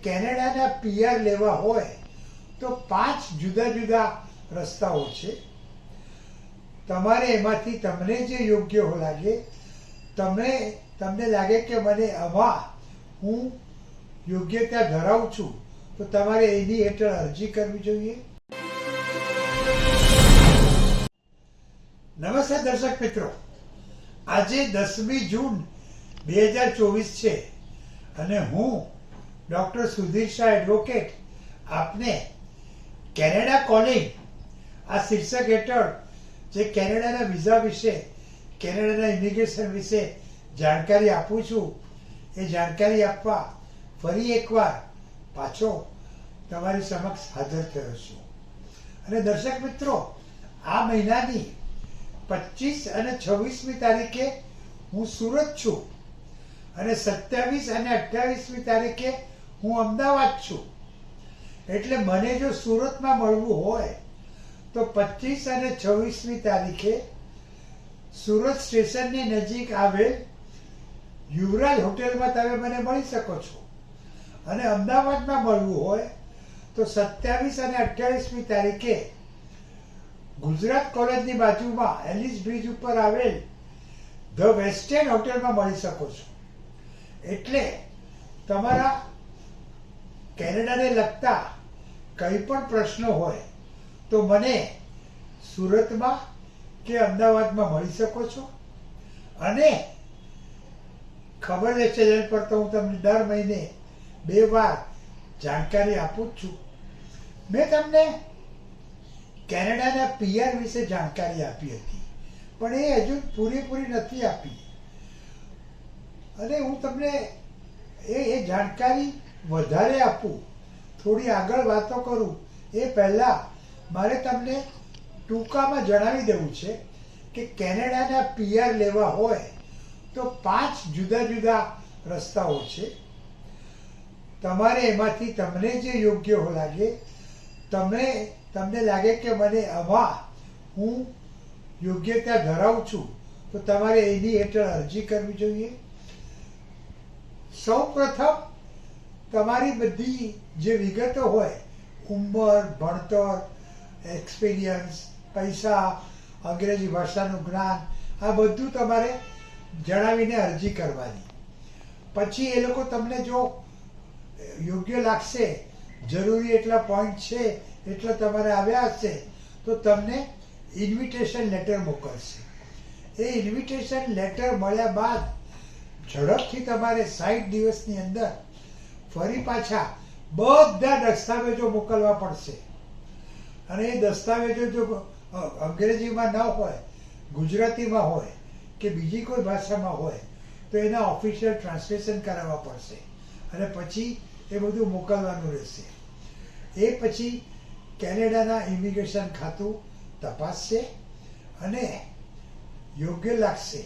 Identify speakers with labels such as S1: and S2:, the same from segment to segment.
S1: કેનેડાના પીઆર લેવા હોય તો 5 જુદા જુદા રસ્તાઓ છે. તમારે એમાંથી તમને જે યોગ્ય લાગે, તમને લાગે કે મને આમાં હું યોગ્યતા ધરાવું છું, તો તમારે એની હેઠળ અરજી કરવી જોઈએ. નમસ્તે દર્શક મિત્રો, આજે 10મી જૂન 2024 છે અને હું ડૉક્ટર સુધીર શાહ એડવોકેટ આપને કેનેડા કોલિંગ આ શીર્ષક હેઠળ જે કેનેડાના વિઝા વિશે, કેનેડાના ઇમિગ્રેશન વિશે જાણકારી આપું છું, એ જાણકારી આપવા ફરી એકવાર પાછો તમારી સમક્ષ હાજર થયો છું. અને દર્શક મિત્રો, આ મહિનાની 25 અને 26મી તારીખે હું સુરત છું અને 27 અને 28મી તારીખે હું અમદાવાદ છું. એટલે મને જો સુરતમાં મળવું હોય તો 25 અને 26મી તારીખે સુરત સ્ટેશનની નજીક આવેલ યુવરાજ હોટેલમાં તમે મને મળી શકો છો. અને અમદાવાદમાં મળવું હોય તો 27 અને 28મી તારીખે ગુજરાત કોલેજની બાજુમાં એલિસ બ્રિજ ઉપર આવેલ ધ વેસ્ટ એન્ડ હોટેલમાં મળી શકો છો. એટલે તમારા કેનેડાને લગતા કંઈ પણ પ્રશ્નો હોય તો મને સુરતમાં કે અમદાવાદમાં મળી શકો છો. અને ખબર છે ચેનલ પર તો હું તમને દર મહિને 2 વાર જાણકારી આપું જ છું. મેં તમને કેનેડાના પીઆર વિશે જાણકારી આપી હતી, પણ એ હજુ પૂરેપૂરી નથી આપી. અને હું તમને એ જાણકારી વધારે આપું, થોડી આગળ વાતો કરું એ પહેલાં મારે તમને ટૂંકામાં જણાવી દેવું છે કે કેનેડાના પીઆર લેવા હોય તો 5 જુદા જુદા રસ્તાઓ છે. તમારે એમાંથી તમને જે યોગ્ય લાગે, તમને લાગે કે મને આમાં હું યોગ્યતા ધરાવું છું, તો તમારે એની હેઠળ અરજી કરવી જોઈએ. સૌ પ્રથમ તમારી બધી જે વિગતો હોય, ઉંમર, ભણતર, એક્સપિરિયન્સ, પૈસા, અંગ્રેજી ભાષાનું જ્ઞાન, આ બધું તમારે જણાવીને અરજી કરવાની. પછી એ લોકો તમને જો યોગ્ય લાગશે, જરૂરી એટલા પોઈન્ટ છે એટલા તમારે આવ્યા હશે, તો તમને ઇન્વિટેશન લેટર મોકલશે. એ ઇન્વિટેશન લેટર મળ્યા બાદ ઝડપથી તમારે 60 દિવસની અંદર ફરી પાછા બધા દસ્તાવેજો મોકલવા પડશે. અને એ દસ્તાવેજો જો અંગ્રેજીમાં ન હોય, ગુજરાતીમાં હોય કે બીજી કોઈ ભાષામાં હોય તો એના ઓફિશિયલ ટ્રાન્સલેશન કરાવવા પડશે અને પછી એ બધું મોકલવાનું રહેશે. એ પછી કેનેડાના ઇમિગ્રેશન ખાતું તપાસશે અને યોગ્ય લાગશે,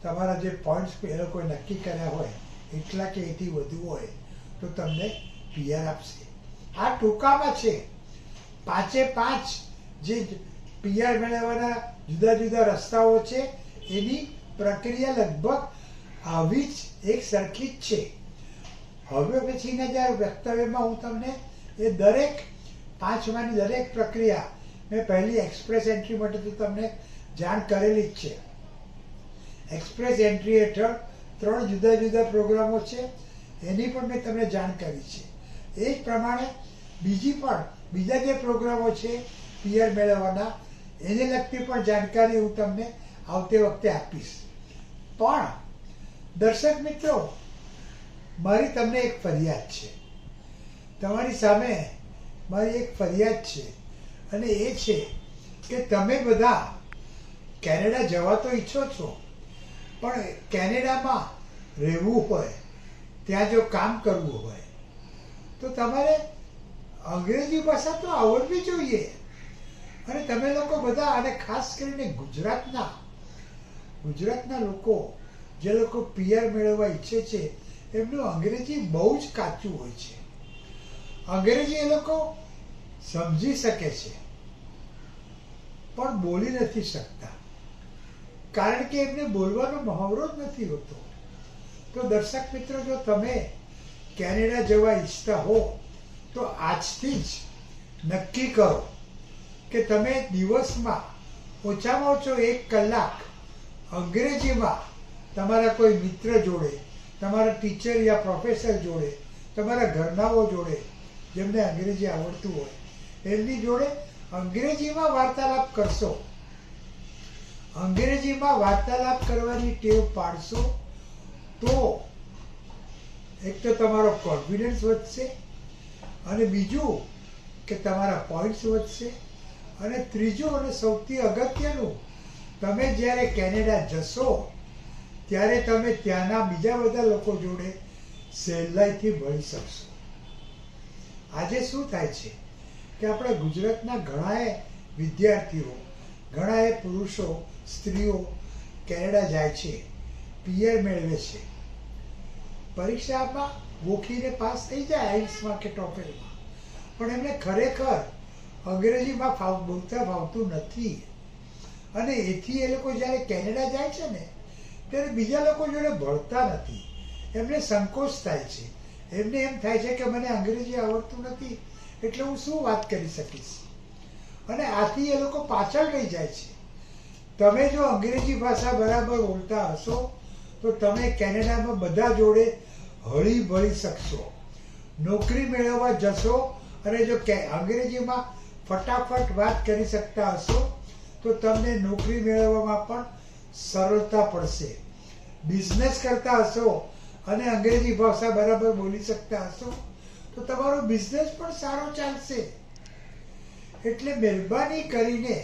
S1: તમારા જે પોઈન્ટ્સ એ લોકોએ નક્કી કર્યા હોય એટલા કે એથી વધુ હોય તો તમને પીઆર આપશે. આ ટૂંકામાં છે 5 જે પીઆર મેળવવાના જુદા જુદા રસ્તાઓ છે, એની પ્રક્રિયા લગભગ આવી જ એક સરખી જ છે. હવે પછીના જે વક્તવ્યમાં હું તમને એ દરેક 5માંની દરેક પ્રક્રિયા, મેં પહેલી એક્સપ્રેસ એન્ટ્રી માટે તો તમને જાણ કરેલી જ છે. એક્સપ્રેસ એન્ટ્રી હેઠળ 3 જુદા જુદા પ્રોગ્રામો છે, એની પણ મેં તમને જાણ કરી છે. એ જ પ્રમાણે બીજા જે પ્રોગ્રામો છે પીઆર મેળવવાના, એને લગતી પણ જાણકારી હું તમને આવતી વખતે આપીશ. પણ દર્શક મિત્રો, મારી તમને એક ફરિયાદ છે. તમારી સામે મારી એક ફરિયાદ છે અને એ છે કે તમે બધા કેનેડા જવા તો ઈચ્છો છો, પણ કેનેડામાં રહેવું હોય, ત્યાં જો કામ કરવું હોય તો તમારે અંગ્રેજી ભાષા તો આવડવી જોઈએ. અને તમે લોકો બધા, અને ખાસ કરીને ગુજરાતના લોકો જે લોકો પીઆર મેળવવા ઈચ્છે છે, એમનું અંગ્રેજી બહુ જ કાચું હોય છે. અંગ્રેજી એ લોકો સમજી શકે છે પણ બોલી નથી શકતા, કારણ કે એમને બોલવાનો મહાવરો જ નથી હોતો. તો દર્શક મિત્રો, જો તમે કેનેડા જવા ઈચ્છતા હો તો આજથી જ નક્કી કરો કે તમે દિવસમાં ઓછામાં ઓછો 1 કલાક અંગ્રેજીમાં તમારા કોઈ મિત્ર જોડે, તમારા ટીચર યા પ્રોફેસર જોડે, તમારા ઘરનાઓ જોડે જેમને અંગ્રેજી આવડતું હોય એમની જોડે અંગ્રેજીમાં વાર્તાલાપ કરશો. અંગ્રેજીમાં વાર્તાલાપ કરવાની ટેવ પાડશો તો એક તો તમારો કોન્ફિડન્સ વધશે, અને બીજું કે તમારા પોઈન્ટ્સ વધશે, અને ત્રીજું અને સૌથી અગત્યનું, તમે જ્યારે કેનેડા જશો ત્યારે તમે ત્યાંના બીજા બધા લોકો જોડે સહેલાઈથી ભળી શકશો. આજે શું થાય છે કે આપણા ગુજરાતના ઘણાએ વિદ્યાર્થીઓ, ઘણાએ પુરુષો, સ્ત્રીઓ કેનેડા જાય છે, પીઆર મેળવે છે, પરીક્ષામાં ગોખીને પાસ થઈ જાય આઈલ્સમાં કે ટોફેલમાં, પણ એમને ખરેખર અંગ્રેજીમાં બોલતા ફાવતું નથી. અને એથી એ લોકો જ્યારે કેનેડા જાય છે ને ત્યારે બીજા લોકો જોડે ભળતા નથી, એમને સંકોચ થાય છે, એમને એમ થાય છે કે મને અંગ્રેજી આવડતું નથી એટલે હું શું વાત કરી શકીશ, અને આથી એ લોકો પાછળ રહી જાય છે. તમે જો અંગ્રેજી ભાષા બરાબર બોલતા હશો તો તમે કેનેડામાં બધા જોડે હળી ભળી શકશો, નોકરી મેળવવા જશો, અને જો અંગ્રેજીમાં ફટાફટ વાત કરી શકતા હશો તો તમને નોકરી મેળવવામાં પણ સરળતા પડશે. બિઝનેસ કરતા હશો અને અંગ્રેજી ભાષા બરાબર બોલી શકતા હશો તો તમારો બિઝનેસ પણ સારો ચાલશે. એટલે મહેરબાની કરીને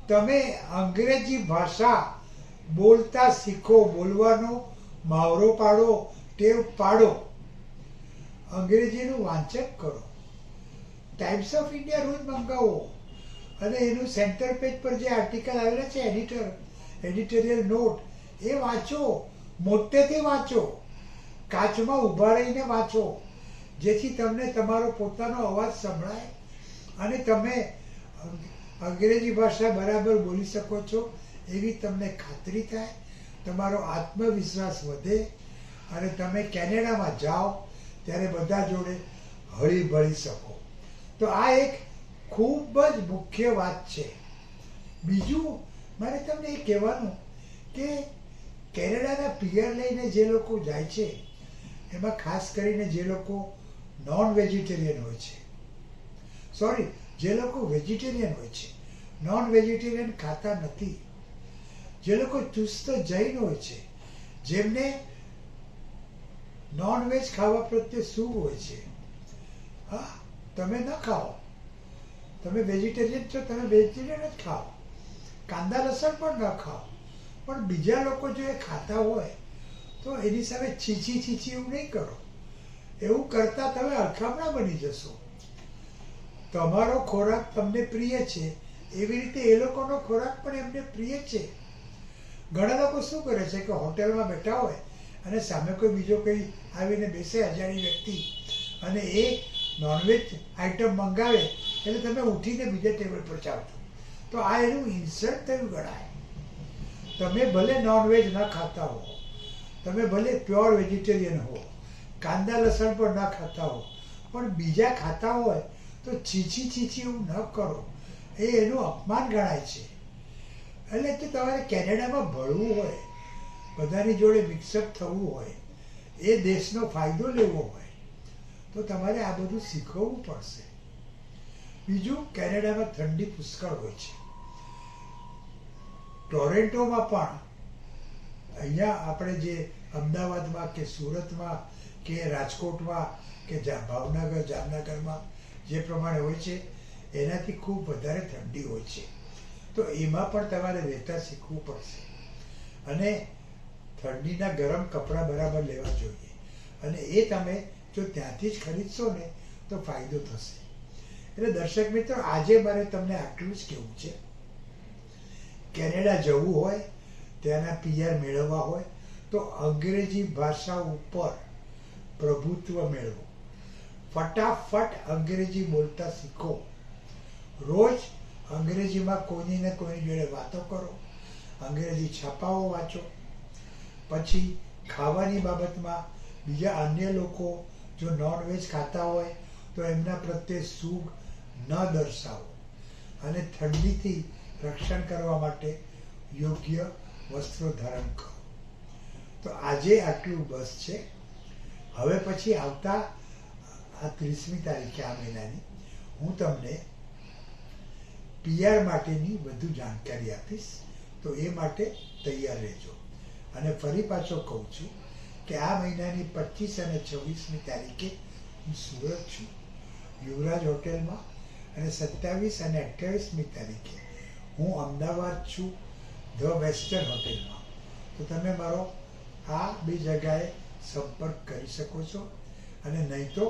S1: તમે અંગ્રેજી ભાષા બોલતા શીખો, બોલવાનો મહાવરો પાડો, ટેવ પાડો, અંગ્રેજીનું વાંચન કરો. ટાઈમ્સ ઓફ ઇન્ડિયા રોજ મંગાવો, અને એનું સેન્ટર પેજ પર જે આર્ટિકલ આવેલા છે એડિટોરિયલ નોટ એ વાંચો, મોટેથી વાંચો, કાચમાં ઊભા રહીને વાંચો, જેથી તમને તમારો પોતાનો અવાજ સંભળાય અને તમે અંગ્રેજી ભાષા બરાબર બોલી શકો છો એવી તમને ખાતરી થાય, તમારો આત્મવિશ્વાસ વધે, અને તમે કેનેડામાં જાઓ ત્યારે બધા જોડે હળી ભળી શકો. તો આ એક ખૂબ જ મુખ્ય વાત છે. બીજું મારે તમને એ કહેવાનું કે કેનેડાના પીઆર લઈને જે લોકો જાય છે એમાં ખાસ કરીને જે લોકો નોન વેજીટેરિયન હોય છે, જે લોકો વેજીટેરિયન હોય છે, નોન વેજીટેરિયન ખાતા નથી, જે લોકો ચુસ્ત જૈન હોય છે, જેમને નોન વેજ ખાવા પ્રત્યે શું હોય છે. હા, તમે ન ખાઓ, તમે વેજીટેરિયન છો, તમે વેજીટેરિયન જ ખાઓ, કાંદા લસણ પણ ન ખાઓ, પણ બીજા લોકો જો એ ખાતા હોય તો એની સામે છીછી એવું નહીં કરો. એવું કરતા તમે અળખામણા બની જશો. તમારો ખોરાક તમને પ્રિય છે એવી રીતે એ લોકોનો ખોરાક પણ એમને પ્રિય છે. ઘણા લોકો શું કરે છે કે હોટેલમાં બેઠા હોય અને સામે કોઈ બીજો કોઈ આવીને બેસે, અજાણી વ્યક્તિ, અને એ નોનવેજ આઈટમ મંગાવે એટલે તમે ઉઠીને બીજા ટેબલ પર જાઓ છો, તો આ એનું ઇન્સલ્ટ થયું ગણાય. તમે ભલે નોનવેજ ન ખાતા હો, તમે ભલે પ્યોર વેજીટેરિયન હો, કાંદા લસણ પણ ન ખાતા હો, પણ બીજા ખાતા હોય તો છીછી એવું ન કરો, એ એનું અપમાન ગણાય છે. એટલે કે તમારે કેનેડામાં ભળવું હોય, બધાની જોડે મિક્સઅપ થવું હોય, એ દેશનો ફાયદો લેવો હોય તો તમારે આ બધું શીખવવું પડશે. બીજું, કેનેડામાં ઠંડી પુષ્કળ હોય છે. ટોરેન્ટોમાં પણ અહીંયા આપણે જે અમદાવાદમાં કે સુરતમાં કે રાજકોટમાં કે ભાવનગર, જામનગરમાં જે પ્રમાણે હોય છે એનાથી ખૂબ વધારે ઠંડી હોય છે. તો એમાં પણ તમારે રહેતા શીખવું પડશે, અને ઠંડીના ગરમ કપડાં બરાબર લેવા જોઈએ, અને એ તમે જો ત્યાંથી જ ખરીદશો ને તો ફાયદો થશે. એટલે દર્શક મિત્રો, આજે મારે તમને આટલું જ કહેવું છે. કેનેડા જવું હોય, ત્યાંના પીઆર મેળવવા હોય તો અંગ્રેજી ભાષા ઉપર પ્રભુત્વ મેળવો, ફટાફટ અંગ્રેજી બોલતા શીખો, રોજ અંગ્રેજીમાં કોઈની ને કોઈની જોડે વાતો કરો, અંગ્રેજી છાપાઓ વાંચો, પછી ખાવાની બાબતમાં બીજા અન્ય લોકો જો નોનવેજ ખાતા હોય તો એમના પ્રત્યે સુગ ન દર્શાવો અને ઠંડીથી રક્ષણ કરવા માટે યોગ્ય વસ્ત્રો ધારણ કરો. તો આજે આટલું બસ છે. હવે પછી આવતા આ 30મી તારીખે આ મહિનાની હું તમને PR માટેની વધુ જાણકારી આપીશ. તો એ માટે તૈયાર રહેજો. અને ફરી પાછો કહું છું કે આ મહિનાની 25 અને 26મી તારીખે હું સુરત છું, યુવરાજ હોટેલમાં, અને 27 અને 28મી તારીખે હું અમદાવાદ છું, ધ વેસ્ટર્ન હોટેલમાં. તો તમે મારો આ બે જગ્યાએ સંપર્ક કરી શકો છો. અને નહીં તો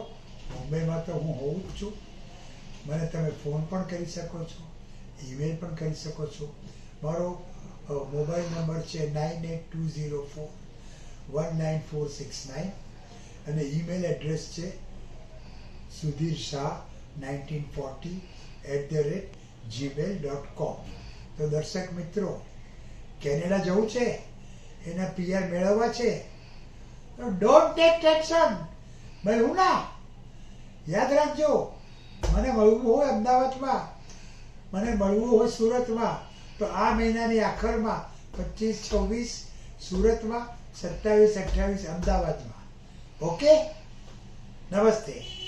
S1: મુંબઈમાં તો હું હોઉં જ છું. મને તમે ફોન પણ કરી શકો છો, ઈમેલ પણ કરી શકો છો. મારો મોબાઈલ નંબર છે 9820419469 અને ઈમેલ એડ્રેસ છે sudhirshah1940@gmail.com. તો દર્શક મિત્રો, કેનેડા જવું છે, એના PR મેળવવા છે, તો ડોન્ટ ટેક ટેન્શન. મળવું ના, યાદ રાખજો. મને મળવું હોય અમદાવાદમાં, મને મળવું હોય સુરતમાં, તો આ મહિનાની આખરમાં 25-26 સુરતમાં, 27-28 અમદાવાદમાં. ઓકે, નમસ્તે.